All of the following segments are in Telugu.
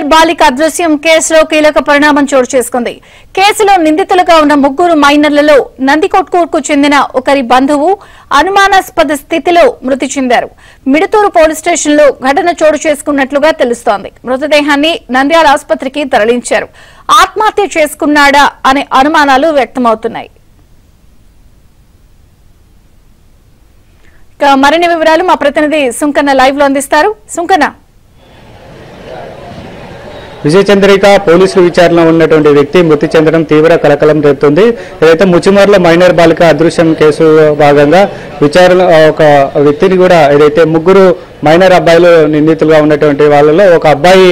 మైనర్ బాలిక అదృశ్యం కేసులో కీలక పరిణామం చోటు చేసుకుంది. కేసులో నిందితులుగా ఉన్న ముగ్గురు మైనర్లలో నందికొట్కూరుకు చెందిన ఒకరి బంధువు అనుమానాస్పద స్థితిలో మృతి చెందారు. మిడుతూరు పోలీస్ స్టేషన్లో ఘటన చోటు చేసుకున్నట్లుగా తెలుస్తోంది. మృతదేహాన్ని నంద్యాల ఆసుపత్రికి తరలించారు. ఆత్మహత్య చేసుకున్నాడా అనే అనుమానాలు వ్యక్తమవుతున్నాయి. మరిన్ని వివరాలు మా ప్రతినిధి సుంకన్న లైవ్ లో అందిస్తారు. సుంకన్న, విజయ చంద్రిక పోలీసుల విచారణలో ఉన్నటువంటి వ్యక్తి మృతి చెందడం తీవ్ర కలకలం రేపుతుంది. ఏదైతే ముచ్చుమర్ల మైనర్ బాలిక అదృశ్యం కేసు భాగంగా విచారణ ఒక వ్యక్తిని కూడా ఏదైతే ముగ్గురు మైనర్ అబ్బాయిలు నిందితులుగా ఉన్నటువంటి వాళ్ళలో ఒక అబ్బాయి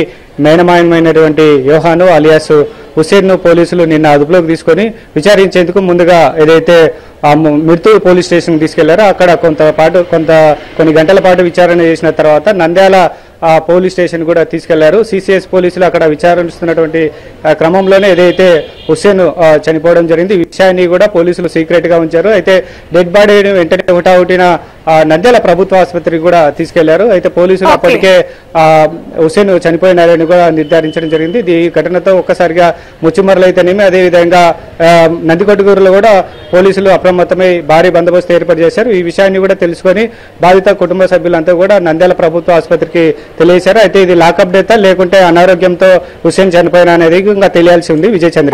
మేనమాయమైనటువంటి యోహాను అలియాస్ హుసేన్ ను పోలీసులు నిన్న అదుపులోకి తీసుకొని విచారించేందుకు ముందుగా ఏదైతే మిడుతూరు పోలీస్ స్టేషన్ తీసుకెళ్లారో అక్కడ కొన్ని గంటల పాటు విచారణ చేసిన తర్వాత నంద్యాల పోలీస్ స్టేషన్ కూడా తీసుకెళ్లారు. సిసిఎస్ పోలీసులు అక్కడ విచారిస్తున్నటువంటి క్రమంలోనే ఏదైతే హుస్సేన్ చనిపోవడం జరిగింది. ఈ విషయాన్ని కూడా పోలీసులు సీక్రెట్ గా ఉంచారు. అయితే డెడ్ బాడీని వెంటనే హుటాహుటిన నంద్యాల ప్రభుత్వ ఆసుపత్రికి కూడా తీసుకెళ్లారు. అయితే పోలీసులు అప్పటికే హుస్సేన్ చనిపోయినారని కూడా నిర్ధారించడం జరిగింది. ఈ ఘటనతో ఒక్కసారిగా ముచ్చుమర్లు అయితేనేమి అదేవిధంగా నందికొట్కూరులో కూడా పోలీసులు అప్రమత్తమై భారీ బందోబస్తు ఏర్పాటు చేశారు. ఈ విషయాన్ని కూడా తెలుసుకొని బాధిత కుటుంబ సభ్యులంతా కూడా నంద్యాల ప్రభుత్వ ఆసుపత్రికి తెలియజేశారు. అయితే ఇది లాకప్ డెత్ లేకుంటే అనారోగ్యంతో హుస్సేన్ చనిపోయినా అనేది ఇంకా తెలియాల్సి ఉంది. విజయ చంద్ర.